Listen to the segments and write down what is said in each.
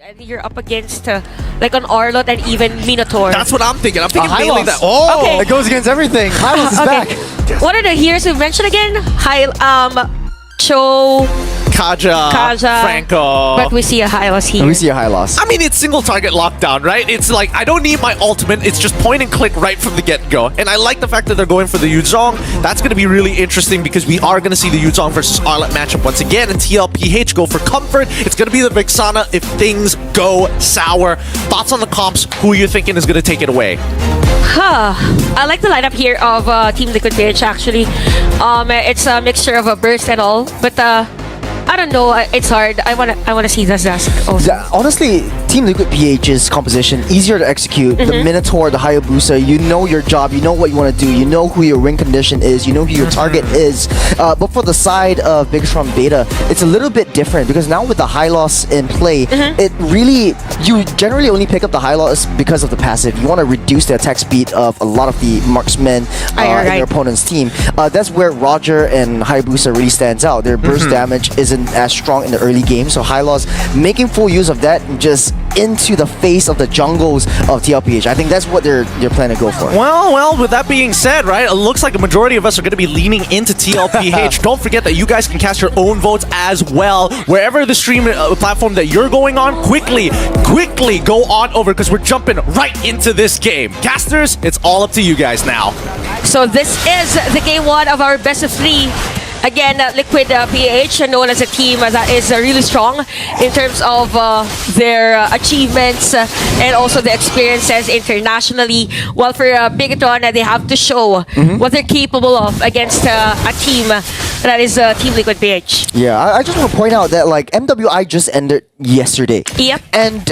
And you're up against like an Arlot and even Minotaur. That's what I'm thinking. I'm thinking Hylos. that. Oh, Okay. It goes against everything. Hylos is back. What are the heroes we mentioned again? Cho, Kaja, Franco. but we see a Hylos here. And we see a Hylos. I mean, it's single target lockdown, right? It's like, I don't need my ultimate. It's just point and click right from the get-go. And I like the fact that they're going for the Yuzong. That's going to be really interesting because we are going to see the Yuzong versus Arlot matchup once again. And Tlph go for comfort. It's going to be the Vixana if things go sour. Thoughts on the comps? Who are you thinking is going to take it away? I like the lineup here of Team Liquid PH actually. It's a mixture of a burst and all, but I don't know. It's hard. I wanna see the Zask also. Yeah, honestly, Team Liquid PH's composition easier to execute. The Minotaur, the Hayabusa, you know your job, you know what you want to do, you know who your win condition is, you know who your target is. But for the side of Bigetron Beta, it's a little bit different because now with the high loss in play, it really, you generally only pick up the high loss because of the passive. You want to reduce the attack speed of a lot of the marksmen in your opponent's team. That's where Roger and Hayabusa really stands out. Their burst damage isn't as strong in the early game, so high loss making full use of that just into the face of the jungles of Tlph. I think that's what they're planning to go for. Well, with that being said, right, it looks like a majority of us are going to be leaning into Tlph. Don't forget that you guys can cast your own votes as well. Wherever the stream platform that you're going on, quickly go on over because we're jumping right into this game. Casters, it's all up to you guys now. So this is the game one of our best of three. Again, Liquid PH, known as a team that is really strong in terms of their achievements and also the experiences internationally. While for Bigetron, they have to show what they're capable of against a team that is Team Liquid PH. Yeah, I just want to point out that like MWI just ended yesterday. Yep. And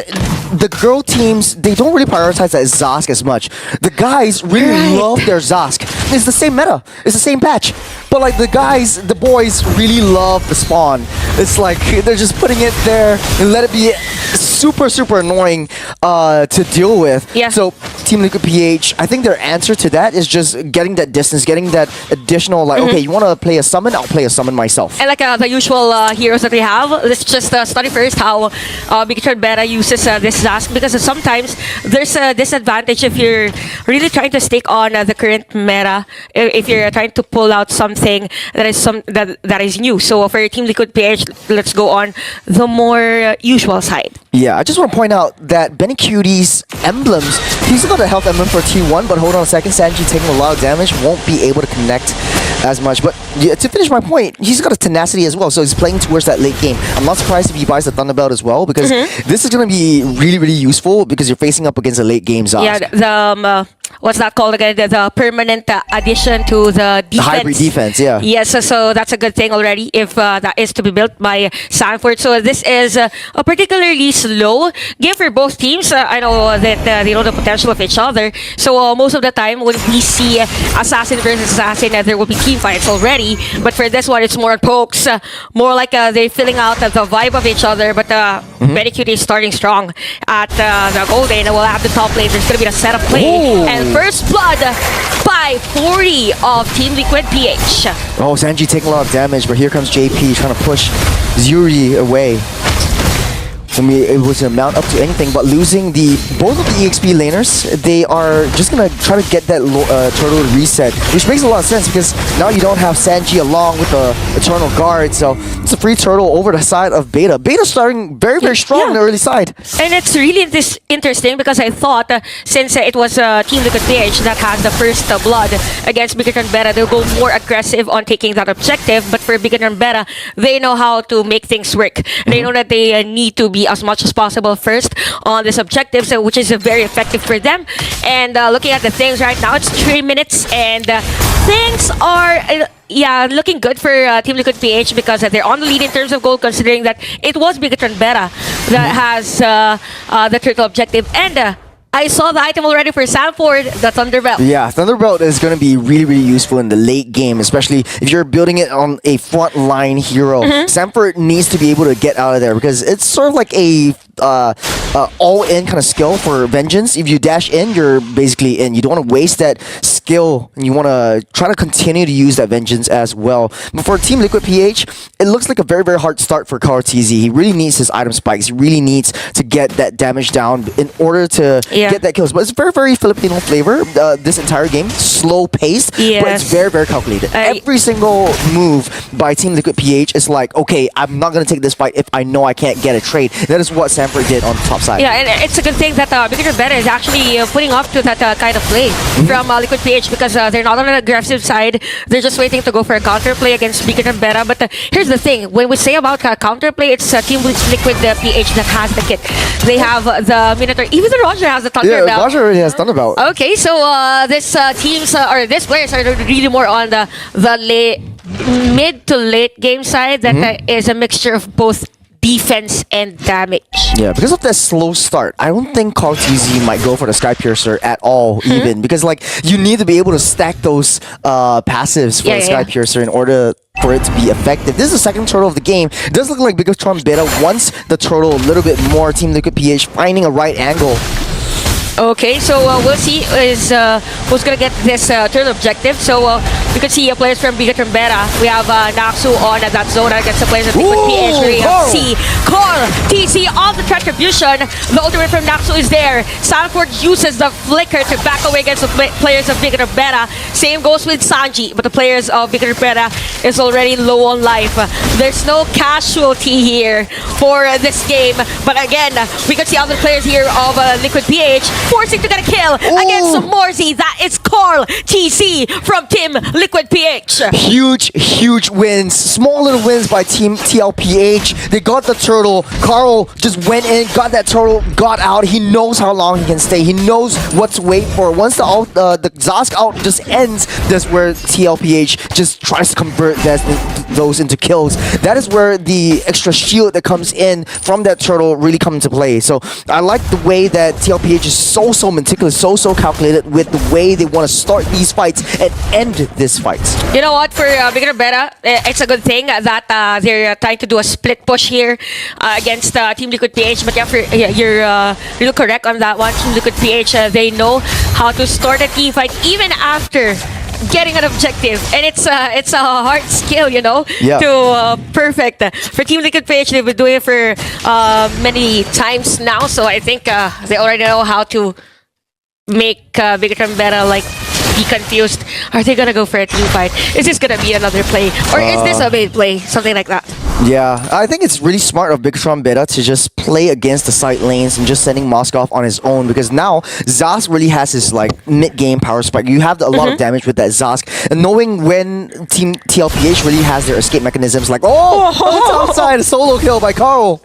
the girl teams, they don't really prioritize that Zask as much. The guys really love their Zask. It's the same meta. It's the same patch. But like the guys, the boys really love the spawn. It's like they're just putting it there and let it be super annoying to deal with. Yeah. So Team Liquid PH, I think their answer to that is just getting that distance, getting that additional like, okay, you want to play a summon? I'll play a summon myself. And like the usual heroes that we have, let's just study first how Bigetron Beta uses this Zask, because sometimes there's a disadvantage if you're really trying to stick on the current meta, if you're trying to pull out something that is new. So for Team Liquid PH, let's go on the more usual side. Yeah, I just want to point out that Benny Cutie's emblems, he's got a health emblem for T1, but hold on a second, Sanji taking a lot of damage, won't be able to connect as much. But yeah, to finish my point, he's got a tenacity as well, so he's playing towards that late game. I'm not surprised if he buys the Thunderbelt as well, because this is going to be really useful because you're facing up against a late game Zask. Yeah, the what's that called again? The permanent addition to the defense. The hybrid defense, yeah. Yes, so that's a good thing already if that is to be built by Sanford. So this is a particularly slow game for both teams. I know that they know the potential of each other. So most of the time when we see Assassin versus Assassin, there will be team fights already. But for this one, it's more pokes, more like they're filling out the vibe of each other. But Benny Cutie is starting strong at the Golden. We'll have the top lane. There's going to be a setup play. And first blood by 40 of Team Liquid PH. Oh, Sanji taking a lot of damage, but here comes JP trying to push Zuri away. I mean, it was a mount up to anything, but losing both of the EXP laners, they are just gonna try to get that turtle reset, which makes a lot of sense because now you don't have Sanji along with the Eternal Guard, so it's a free turtle over the side of Beta. Beta starting very strong on the early side. And it's really interesting because I thought since it was Team Liquid PH that had the first blood against Bigetron Beta, they'll go more aggressive on taking that objective, but for Bigetron Beta, they know how to make things work. They know that they need to be as much as possible first on this objective, so which is very effective for them. And looking at the things right now, it's 3 minutes and things are looking good for Team Liquid PH because they're on the lead in terms of gold, considering that it was Bigetron Beta that has the turtle objective. And I saw the item already for Sanford, the Thunderbelt. Yeah, Thunderbelt is going to be really useful in the late game, especially if you're building it on a front line hero. Sanford needs to be able to get out of there because it's sort of like a all-in kind of skill for Vengeance. If you dash in, you're basically in. You don't want to waste that skill, and you want to try to continue to use that Vengeance as well. But for Team Liquid PH, it looks like a very, very hard start for KarlTZ. He really needs his item spikes. He really needs to get that damage down in order to get that kills. But it's very, very Filipino flavor, this entire game. Slow-paced, but it's very, very calculated. Every single move by Team Liquid PH is like, okay, I'm not going to take this fight if I know I can't get a trade. That is what Sanford did on the top side. Yeah, and it's a good thing that Bigetron Beta is actually putting up to that kind of play from Liquid PH, because they're not on an aggressive side. They're just waiting to go for a counterplay against Bigetron Beta. But here's the thing. When we say about counterplay, it's Team Liquid PH that has the kit. They have the Minotaur. Even the Roger has the Thunder Belt. Roger already has Thunderbolt. Okay, so this teams or this players are really more on the mid to late game side that is a mixture of both defense and damage. Yeah, because of that slow start, I don't think KarlTZ might go for the Sky Piercer at all, even because like you need to be able to stack those passives for the Sky Piercer in order for it to be effective. This is the second turtle of the game. It does look like Bigetron Beta wants the turtle a little bit more. Team Liquid PH finding a right angle. Okay, so we'll see who's gonna get this turn objective. So we can see players from Bigetron Beta. We have Naxu on that zone against the players of Liquid PH. We see KarlTZ on the retribution. The ultimate from Naxu is there. Sanford uses the flicker to back away against the players of Bigetron Beta. Same goes with Sanji, but the players of Bigetron Beta is already low on life. There's no casualty here for this game. But again, we can see other players here of Liquid PH forcing to get a kill against Morzy. That is KarlTZ from Team Liquid PH. Huge wins. Small little wins by Team Tlph. They got the turtle. Karl just went in, got that turtle, got out. He knows how long he can stay. He knows what to wait for. Once the Zosk out just ends, that's where Tlph just tries to convert those into kills. That is where the extra shield that comes in from that turtle really comes into play. So I like the way that Tlph is so meticulous, so calculated with the way they want to start these fights and end this fight. You know what, for Bigetron Beta, it's a good thing that they're trying to do a split push here against Team Liquid PH. But yeah, you're real correct on that one. Team Liquid PH, they know how to start a team fight even after getting an objective, and it's a hard skill, you know, to perfect. For Team Liquid PH, they've been doing it for many times now, so I think they already know how to make Bigetron Beta like be confused. Are they gonna go for a team fight? Is this gonna be another play, or is this a bait play? Something like that. Yeah, I think it's really smart of Bigetron Beta to just play against the side lanes and just sending Moskov on his own, because now Zosk really has his like mid-game power spike. You have a lot of damage with that Zosk, and knowing when Team Tlph really has their escape mechanisms, like on the top side, a solo kill by Karl.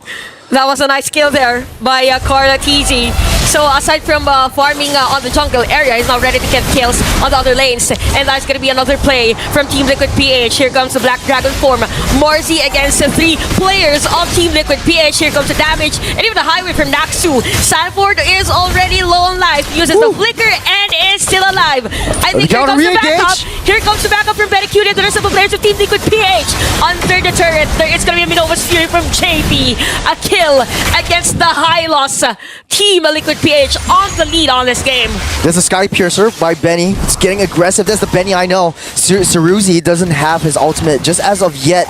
That was a nice kill there by KarlTZ. So aside from farming on the jungle area, he's now ready to get kills on the other lanes. And that's going to be another play from Team Liquid PH. Here comes the Black Dragon form. Morzy against the 3 players of Team Liquid PH. Here comes the damage. And even the highway from Naxu. Sanford is already low on life. Uses the flicker and is still alive. I think here comes the backup. Here comes the backup from Betty and the rest of the players of Team Liquid PH. Under the turret, it's going to be a Minova's Fury from JP. A kill against the high loss Team Liquid PH on the lead on this game. There's a Sky Piercer by Benny. It's getting aggressive. That's the Benny I know. Saruzi doesn't have his ultimate just as of yet.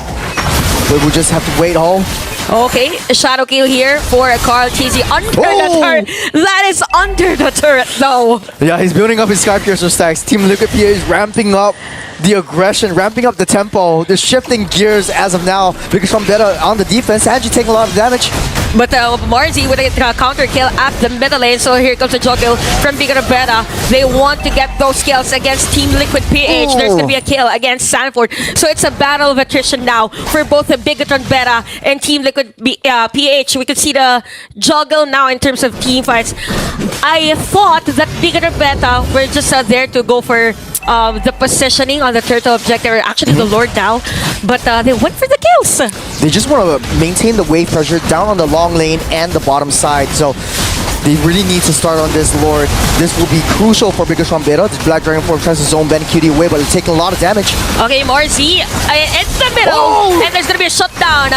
But we'll just have to wait home. Okay, a shadow kill here for KarlTZ under the turret. That is under the turret though. Yeah, he's building up his Sky Piercer stacks. Team Liquid PH is ramping up the aggression, ramping up the tempo. They're shifting gears as of now. Bigetron Beta on the defense. Angie taking a lot of damage. But Morzy with a counter kill at the middle lane. So here comes a juggle from Bigetron Beta. They want to get those kills against Team Liquid PH. There's going to be a kill against Sanford. So it's a battle of attrition now for both the Bigetron Beta and Team Liquid PH. We could see the juggle now in terms of team fights. I thought that Bigetron Beta were just there to go for the positioning on the turtle objective, or actually the Lord now, but they went for the kills. They just want to maintain the wave pressure down on the long lane and the bottom side, so they really need to start on this Lord. This will be crucial for Bigetron Beta. This Black Dragon Form tries to zone Ben Cutie away, but it's taking a lot of damage. Okay, Morzy in the middle, and there's going to be a shot lockdown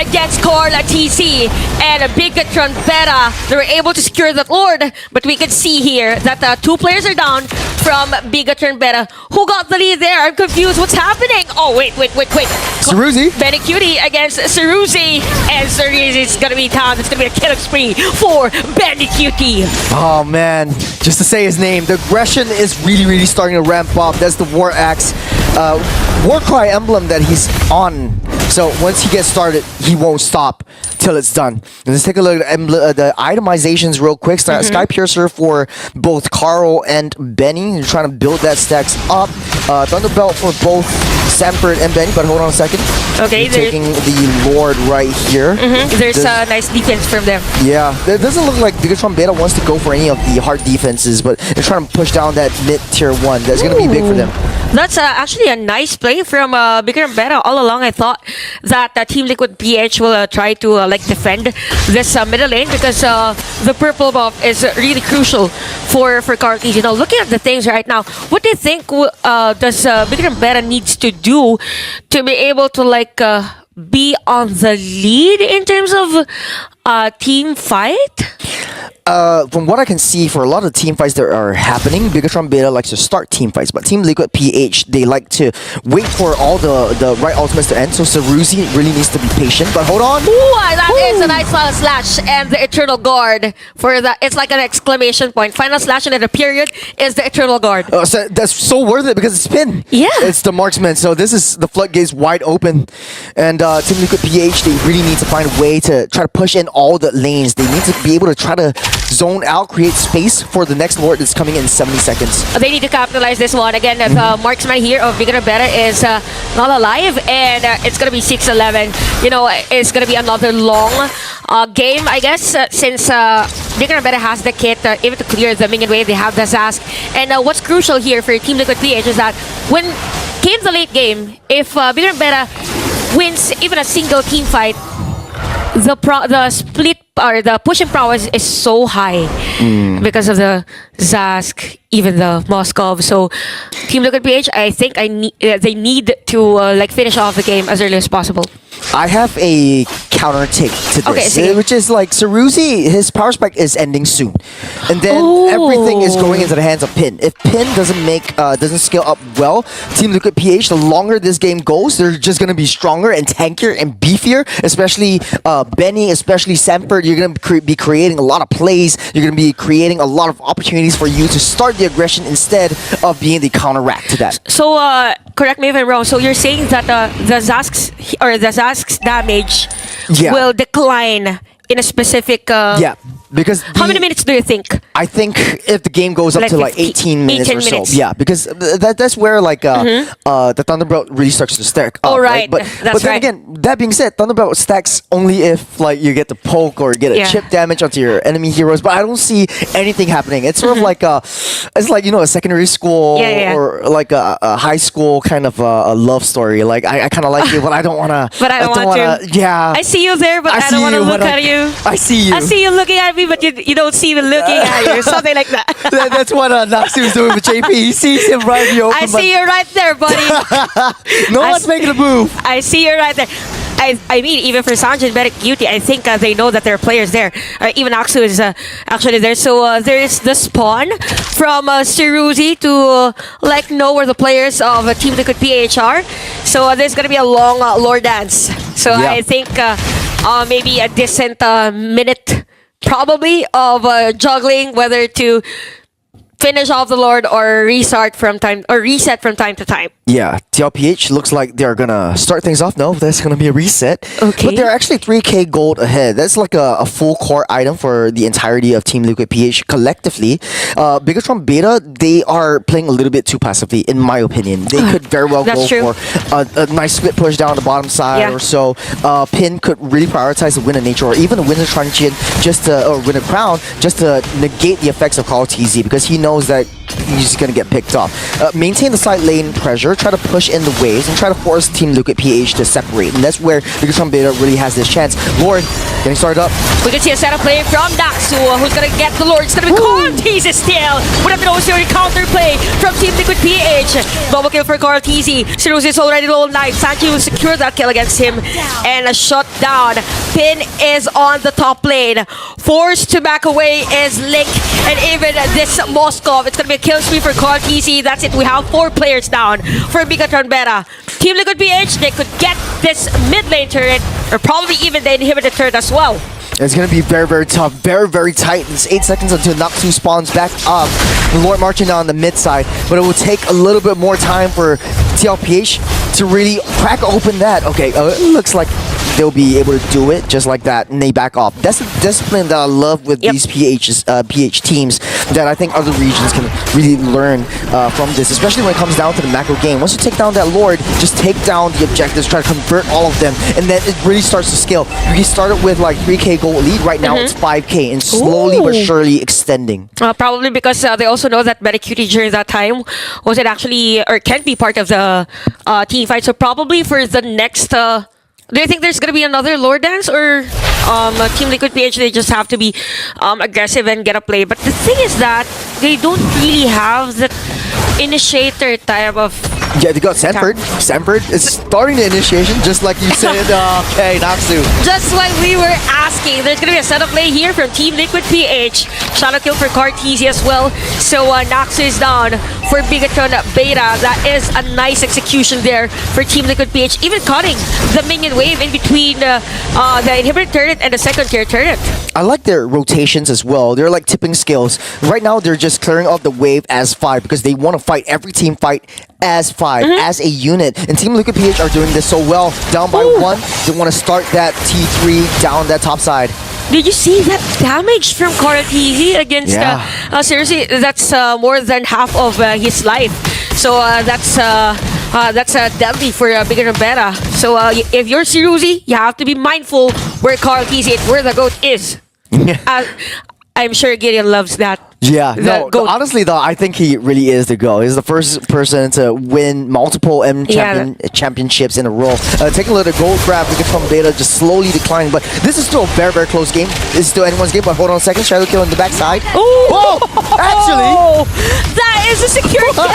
against Corla TC and Bigetron Beta. They were able to secure that Lord, but we can see here that 2 players are down from Bigetron Beta. Who got the lead there? I'm confused. What's happening? Oh, wait. Ceruzi. Benny Cutie against Ceruzi, and Ceruzi's gonna be time. It's gonna be a killing spree for Benny Cutie. Oh man, just to say his name, the aggression is really starting to ramp up. That's the War Axe, War Cry emblem that he's on. So once he gets started, he won't stop till it's done. And let's take a look at the itemizations real quick. Sky Piercer for both Carl and Benny. They're trying to build that stacks up. Thunderbelt for both Sanford and Benny, but hold on a second. Okay, taking the Lord right here. There's a nice defense from them. Yeah, it doesn't look like Bigetron Beta wants to go for any of the hard defenses, but they're trying to push down that mid-tier 1. That's going to be big for them. That's actually a nice play from Bigetron Beta. All along, I thought that Team Liquid PH will try to like defend this middle lane because the purple buff is really crucial for Carthage. You know, looking at the things right now, what do you think does Bigetron Beta needs to do to be able to like be on the lead in terms of team fight? From what I can see, for a lot of team fights that are happening, Bigetron Beta likes to start team fights, but Team Liquid PH, they like to wait for all the right ultimates to end, so Ceruzi really needs to be patient, but hold on. Ooh, that is a nice final slash, and the Eternal Guard for the, it's like an exclamation point. Final slash and then a period is the Eternal Guard. So that's so worth it because it's spin. Yeah. It's the marksman, so this is the floodgates wide open, and Team Liquid PH, they really need to find a way to try to push in all the lanes. They need to be able to try to zone out, create space for the next Lord that's coming in 70 seconds. They need to capitalize this one. Again, the marksman here of Bigetron Beta is not alive, and it's going to be 6-11. You know, it's going to be another long game, I guess, since Bigetron Beta has the kit, even to clear the minion wave, they have the Zask. And what's crucial here for Team Liquid PH is that when came the late game, if Bigetron Beta wins even a single team fight, the split or the pushing prowess is so high because of the Zask, even the Moskov. So Team Liquid PH, I think they need to like finish off the game as early as possible. I have a counter take to this, which is like Ceruzi, his power spike is ending soon, and then everything is going into the hands of Pin. If Pin doesn't scale up well, Team Liquid PH, the longer this game goes, they're just gonna be stronger and tankier and beefier. Especially Benny, especially Sanford, you're gonna be creating a lot of plays. You're gonna be creating a lot of opportunities for you to start the aggression instead of being the counteract to that. So correct me if I'm wrong. So you're saying that the Zask's damage will decline in a specific. Yeah, because how many minutes do you think? I think if the game goes up to like 18 minutes or so, yeah, because that's where like the Thunderbolt really starts to stack up. Oh, right. But then again, that being said, Thunderbolt stacks only if like you get to poke or get a chip damage onto your enemy heroes. But I don't see anything happening. It's sort of like it's like, you know, a secondary school or like a high school kind of a love story. Like I kind of like you, but I don't wanna. But I don't want to. Yeah. I see you there, but I don't want to look at you. I see you. I see you looking at me, but you don't see me looking at you. Something like that. That's what Naksu's doing with JP. He sees him right in the open. I see you right there, buddy. No one's making a move. I see you right there. I mean, even for Sanjay and Medic Beauty, I think they know that there are players there. Even Aksu is actually there. So there is the spawn from Ceruzi to like know where the players of Team Liquid PH are. So there's gonna be a long lore dance. So I think maybe a decent minute probably of juggling whether to finish off the Lord or reset from time to time. Yeah, TLPH looks like they're gonna start things off. No, that's gonna be a reset. Okay. But they're actually 3k gold ahead. That's like a full core item for the entirety of Team Liquid PH collectively. Bigetron Beta, they are playing a little bit too passively, in my opinion. They could very well go for a nice split push down the bottom side or so. Pin could really prioritize the Wind of Nature or even the Wind of Truncheon or Wind of Crown just to negate the effects of Call TZ because he knows that he's just gonna get picked off. Maintain the side lane pressure, try to push in the waves and try to force Team Liquid PH to separate. And that's where Bigetron Beta really has this chance. Lord, getting started up. We can see a setup play from Naxu, who's gonna get the Lord. It's gonna be Carl TZ still. Would have been also a counter play from Team Liquid PH. Double kill for Carl TZ. Sirus is already low life. Sanji will secure that kill against him. And a shot down. Pin is on the top lane. Forced to back away is Link. And even this Moskov. It's gonna be a kill spree for Carl TZ. That's it. We have 4 players down for Bigetron Beta. Team Liquid PH, they could get this mid lane turret, or probably even the inhibitor turret as well. It's going to be very, very tough, very, very tight. It's 8 seconds until Naxu spawns back up. The Lord marching down the mid side, but it will take a little bit more time for Tlph to really crack open that. Okay, it looks like they'll be able to do it just like that, and they back off. That's the discipline that I love with these PH teams that I think other regions can really learn from this, especially when it comes down to the macro game. Once you take down that Lord, just take down the objectives, try to convert all of them, and then it really starts to scale. You started with like 3K gold lead, right now it's 5K, and slowly but surely extending. Probably because they also know that MetaQT during that time wasn't actually, or can't be part of the team fight. So probably for the next... do you think there's gonna be another Lord dance, or Team Liquid PH, they just have to be aggressive and get a play? But the thing is that they don't really have that initiator type of... Yeah, they got Sanford. Sanford is starting the initiation, just like you said. Okay, Naxu. Just like we were asking, there's gonna be a setup play here from Team Liquid PH. Shadow kill for Cartesi as well. So Naxu is down for Bigetron Beta. That is a nice execution there for Team Liquid PH. Even cutting the minion wave in between the inhibitor turret and the second tier turret. I like their rotations as well. They're like tipping skills. Right now, they're just clearing off the wave as 5 because they want to fight every team fight as 5, as a unit. And Team Liquid PH are doing this so well. Down by 1, they want to start that T3 down that top side. Did you see that damage from Cartesi against seriously, that's more than half of his life. So that's deadly for Bigetron Beta. So if you're Siruzi, you have to be mindful where Cartesi, where the GOAT is. I'm sure Gideon loves that. Yeah, no, honestly though, I think he really is the GOAT. He's the first person to win multiple championships in a row. Take a look at the gold grab. Bigetron Beta just slowly declining, but this is still a very, very close game. It's still anyone's game, but hold on a second. Shadow kill on the backside. Oh! Actually! That is a secure kill!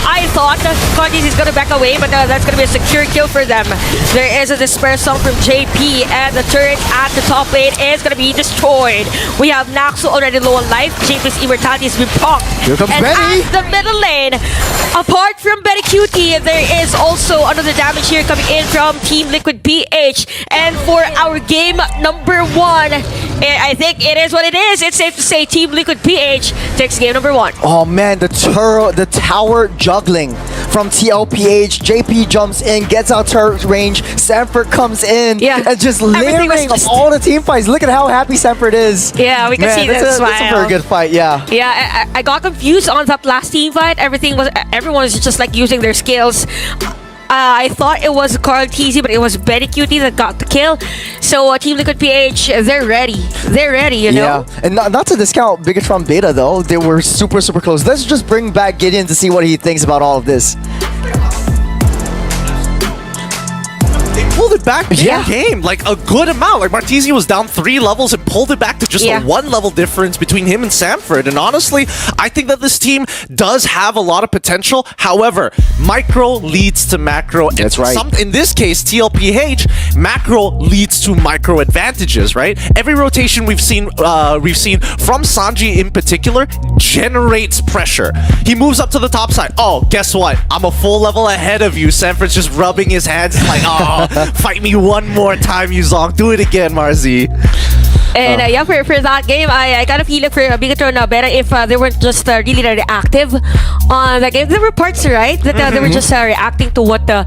I thought Cartesi is going to back away, but that's going to be a secure kill for them. There is a Despair song from JP, and the turret at the top lane is going to be destroyed. We have Naxu already low on life. JP's Immortality has been procced. Here comes and Benny! at the middle lane, apart from MetaQT, there is also another damage here coming in from Team Liquid PH. And for our game number 1, I think it is what it is. It's safe to say Team Liquid PH takes game number 1. Oh man, the tower juggling from Tlph. JP jumps in, gets out turret range. Sanford comes in and just layering of all the team fights. Look at how happy Sanford is. Yeah, we can see this smile. That's a very good fight, yeah. Yeah, I got confused on that last team fight. Everyone was just like using their skills. I thought it was Cartesi, but it was MetaQT that got the kill. So Team Liquid PH, they're ready. They're ready, you know? Yeah, and not to discount Bigetron Beta though. They were super, super close. Let's just bring back Gideon to see what he thinks about all of this. Pulled it back mid-game, like a good amount. Like Martesi was down 3 levels and pulled it back to just a 1 level difference between him and Sanford. And honestly, I think that this team does have a lot of potential. However, micro leads to macro. That's right. In this case, Tlph, macro leads to micro advantages, right? Every rotation we've seen from Sanji in particular generates pressure. He moves up to the top side. Oh, guess what? I'm a full level ahead of you. Sanford's just rubbing his hands like, oh, fight me one more time, Yuzong. Do it again, Marzi. And yeah, for that game, I kind of feel like for Bigetron Beta, if they weren't just really reactive on the game, there were parts, right? That they were just reacting to what the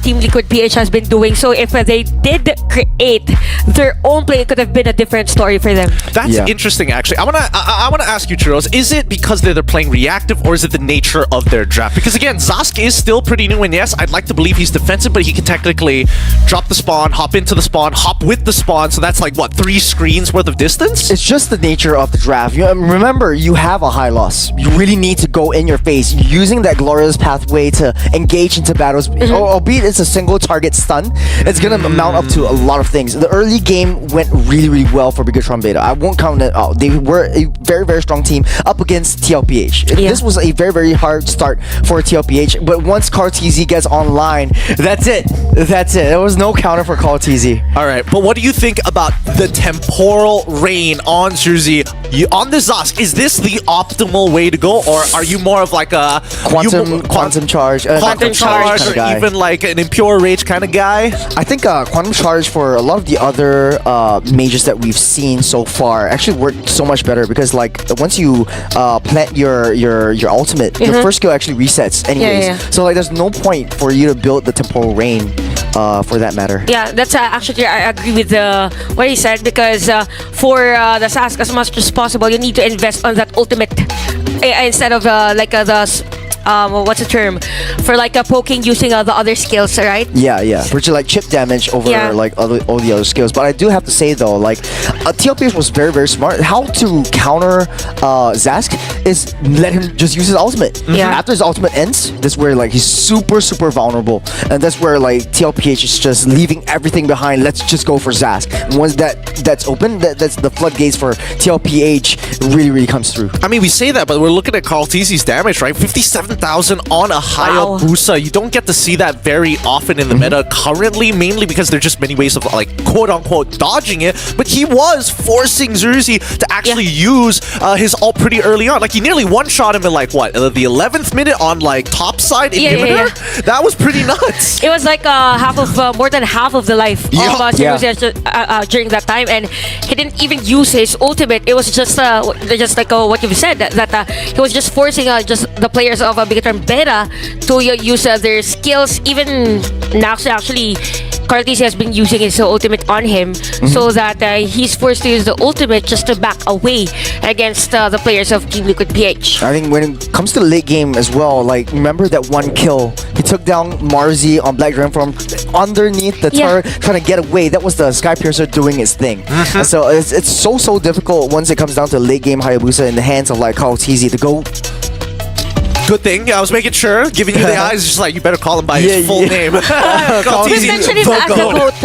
Team Liquid PH has been doing. So if they did create their own play, it could have been a different story for them. That's interesting, actually. I wanna ask you, Churros, is it because they're playing reactive, or is it the nature of their draft? Because again, Zask is still pretty new, and yes, I'd like to believe he's defensive, but he can technically drop the spawn, hop into the spawn, hop with the spawn. So that's like what, 3 screens worth of distance. It's just the nature of the draft. Remember, you have a high loss. You really need to go in your face, using that glorious pathway to engage into battles. Albeit it's a single target stun, it's gonna amount up to a lot of things. The early game went really, really well for Bigetron Beta. I won't count it out. They were a very, very strong team up against Tlph. This was a very, very hard start for Tlph, but once CarTZ gets online, that's it. That's it. There was no counter for CarTZ. All right, but what do you think about the temporal rain on Zuzi? On the Zosk, is this the optimal way to go, or are you more of like a quantum charge, quantum charge, or even like an impure rage kind of guy? I think quantum charge for a lot of the other mages that we've seen so far actually worked so much better, because like once you plant your ultimate, your first skill actually resets anyways. So like there's no point for you to build the temporal rain for that matter. Yeah, that's actually, I agree with what he said, because for the Sask, as much as possible, you need to invest on that ultimate instead of like the what's the term for like poking using the other skills, right? Yeah, which is like chip damage over like all the other skills. But I do have to say though, like Tlph was very, very smart. How to counter Zask is let him just use his ultimate. After his ultimate ends, that's where like he's super, super vulnerable, and that's where like Tlph is just leaving everything behind. Let's just go for Zask. And once that's open, that's the floodgates for Tlph really, really comes through. I mean, we say that, but we're looking at CarTZ's damage, right? 57,000 on a Hayabusa. You don't get to see that very often in the meta currently, mainly because there's just many ways of like quote-unquote dodging it, but he was forcing Zuzi to actually use his ult pretty early on. Like he nearly one-shot him in like what, the 11th minute on like top side inhibitor? That was pretty nuts. It was like more than half of the life of Zuzi during that time, and he didn't even use his ultimate. It was just like what you've said, that he was just forcing just the players of Bigetron Beta to use their skills. Even now, actually, CarTZ has been using his ultimate on him, so that he's forced to use the ultimate just to back away against the players of Team Liquid PH. I think when it comes to the late game as well, like remember that one kill, he took down Marzi on Black Dragon from underneath the turret, trying to get away. That was the Skypiercer doing its thing. And so it's so difficult once it comes down to late game Hayabusa in the hands of like CarTZ to go. Good thing. I was making sure, giving you the eyes, just like you better call him by his full name. We mentioned him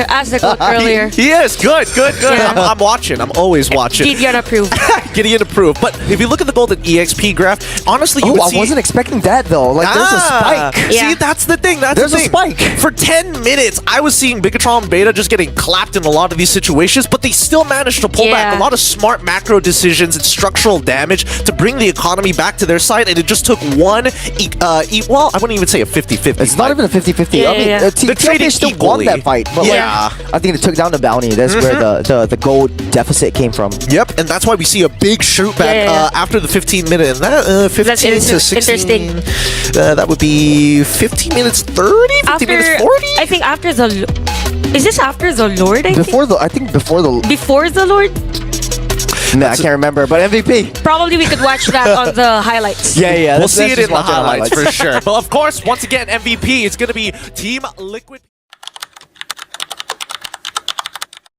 as the GOAT earlier. He is good. I'm watching. I'm always watching. Gideon approved. Gideon approved. But if you look at the golden EXP graph, honestly, you would see... I wasn't expecting that though. Like there's a spike. See, that's the thing. There's a spike. For 10 minutes, I was seeing Bigetron Beta just getting clapped in a lot of these situations, but they still managed to pull back a lot of smart macro decisions and structural damage to bring the economy back to their side, and it just took one well, I wouldn't even say a 50-50. It's not even a 50-50. I mean, Tlph still won that fight, but like, I think it took down the bounty. That's where the gold deficit came from. Yep, and that's why we see a big shoot back after the 15 minute. And that 15 to 16. That would be 15 minutes 30, 15 minutes 40. I think after the. Is this after the Lord? Before the Lord. No, I can't remember, but MVP. Probably we could watch that on the highlights. Yeah. We'll see it in the highlights for sure. But of course, once again, MVP, it's going to be Team Liquid.